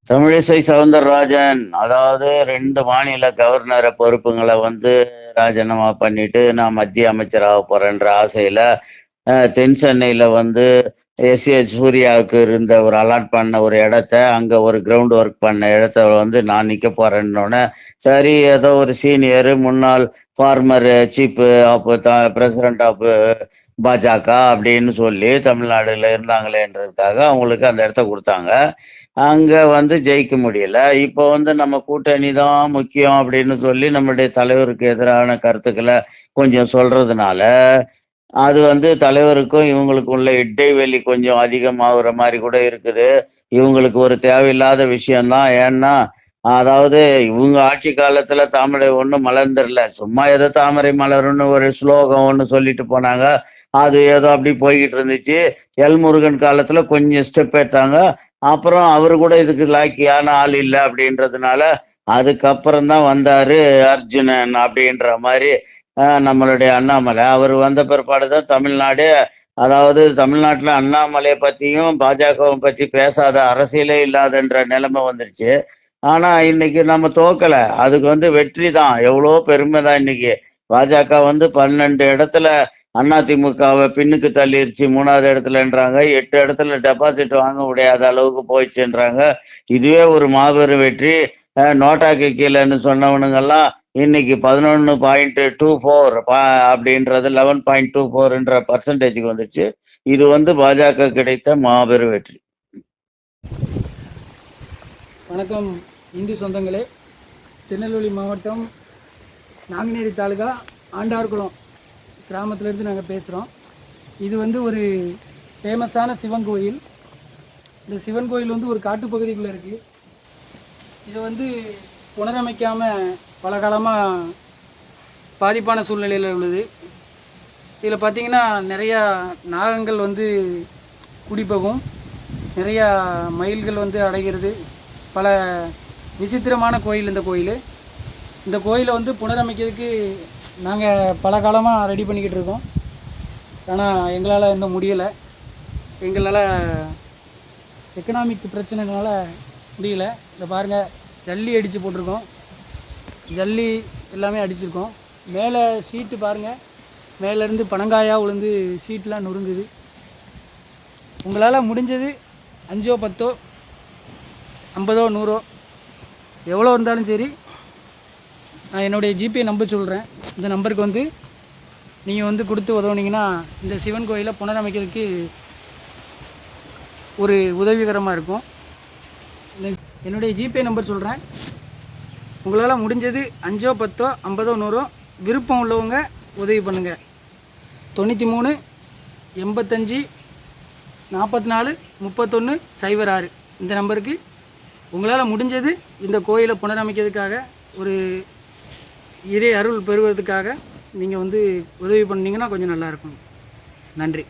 தமிழிசை சவுந்தரராஜன் அதாவது 2 மாநில கவர்னர் பொறுப்புங்களை ராஜினாமா பண்ணிட்டு நான் மத்திய அமைச்சராக போறேன்ற ஆசையில தென் சென்னையில சூர்யாவுக்கு இருந்த ஒரு அலாட் பண்ண ஒரு இடத்த அங்க ஒரு கிரவுண்ட் ஒர்க் பண்ண இடத்த நான் நிக்க போறேன்னொன்னே, சரி ஏதோ ஒரு சீனியர் முன்னாள் former chief of president of BJP அப்படின்னு சொல்லி தமிழ்நாடுல இருந்தாங்களேன்றதுக்காக அவங்களுக்கு அந்த இடத்த கொடுத்தாங்க. அங்க ஜெயிக்க முடியல. இப்போ நம்ம கூட்டணி தான் முக்கியம் அப்படின்னு சொல்லி நம்முடைய தலைவருக்கு எதிரான கருத்துக்களை கொஞ்சம் சொல்றதுனால, அது தலைவருக்கும் இவங்களுக்கும் உள்ள இடைவெளி கொஞ்சம் அதிகமாகுற மாதிரி கூட இருக்குது. இவங்களுக்கு ஒரு தேவையில்லாத விஷயம்தான். ஏன்னா, அதாவது இவங்க ஆட்சி காலத்துல தாமரை ஒண்ணும் மலர்ந்துடல. சும்மா ஏதோ தாமரை மலருன்னு ஒரு ஸ்லோகம் ஒண்ணு சொல்லிட்டு போனாங்க. அது ஏதோ அப்படி போய்கிட்டு இருந்துச்சு. எல் முருகன் காலத்துல கொஞ்சம் ஸ்டெப் எடுத்தாங்க. அப்புறம் அவரு கூட இதுக்கு லாய்க்கியான ஆள் இல்லை அப்படின்றதுனால அதுக்கப்புறம் தான் வந்தாரு அர்ஜுனன் அப்படின்ற மாதிரி நம்மளுடைய அண்ணாமலை. அவர் வந்த பிற்பாடுதான் தமிழ்நாடு, அதாவது தமிழ்நாட்டுல அண்ணாமலையை பத்தியும் பாஜகவை பத்தி பேசாத அரசியலே இல்லாதன்ற நிலைமை வந்துருச்சு. ஆனா இன்னைக்கு நம்ம தோக்கல, அதுக்கு வெற்றி தான். எவ்வளோ பெருமை தான். இன்னைக்கு பாஜக 12 இடத்துல அதிமுகவை பின்னுக்கு தள்ளிருச்சு, 3வது இடத்துலன்றாங்க. 8 இடத்துல டெபாசிட் வாங்க முடியாத அளவுக்கு போயிடுச்சுன்றாங்க. இதுவே ஒரு மாபெரும் வெற்றி. நோட்டாக்கு கீழேன்னு சொன்னவனுங்கெல்லாம் இன்னைக்கு 11.24 அப்படின்றது 11.24 பர்சன்டேஜுக்கு வந்துச்சு. இது பாஜக கிடைத்த மாபெரும் வெற்றி. வணக்கம் இந்து சொந்தங்களே. திருநெல்வேலி மாவட்டம் நாங்குநேரி தாலுகா ஆண்டார்குளம் கிராமத்திலேருந்து நாங்கள் பேசுகிறோம். இது ஒரு ஃபேமஸான சிவன் கோயில். இந்த சிவன் கோயில் ஒரு காட்டுப்பகுதிக்குள்ளே இருக்குது. இதை புனரமைக்காமல் பல காலமாக பாதிப்பான சூழ்நிலையில் உள்ளது. இதில் பார்த்திங்கன்னா நிறையா நாகங்கள் குடிபோகும், நிறையா மயில்கள் அடைகிறது. பல விசித்திரமான கோயில் இந்த கோயில். இந்த கோயிலை புனரமைக்கிறதுக்கு நாங்கள் பல காலமாக ரெடி பண்ணிக்கிட்டு இருக்கோம். ஆனால் எங்களால் இன்னும் முடியலை. எங்களால் எக்கனாமிக் பிரச்சனைனால முடியல. இதை பாருங்கள், ஜல்லி அடித்து போட்டிருக்கோம், ஜல்லி எல்லாமே அடிச்சிருக்கோம். மேலே சீட்டு பாருங்கள், மேலேருந்து பனங்காயாக விழுந்து சீட்டெலாம் நொறுங்குது. உங்களால் முடிஞ்சது 5 10 50 100 எவ்வளோ இருந்தாலும் சரி, நான் என்னுடைய ஜிபே நம்பர் சொல்கிறேன். இந்த நம்பருக்கு நீங்கள் கொடுத்து உதவுனீங்கன்னா இந்த சிவன் கோயிலை புனரமைக்கிறதுக்கு ஒரு உதவிகரமாக இருக்கும். என்னுடைய ஜிபே நம்பர் சொல்கிறேன். உங்களால் முடிஞ்சது 5 10 50 100 விருப்பம் உள்ளவங்க உதவி பண்ணுங்கள். 93 85 44 31 06 இந்த நம்பருக்கு உங்களால் முடிஞ்சது இந்த கோயிலை புனரமைக்கிறதுக்காக, ஒரு இறை அருள் பெறுவதற்காக நீங்கள் உதவி பண்ணிங்கன்னா கொஞ்சம் நல்லாயிருக்கும். நன்றி.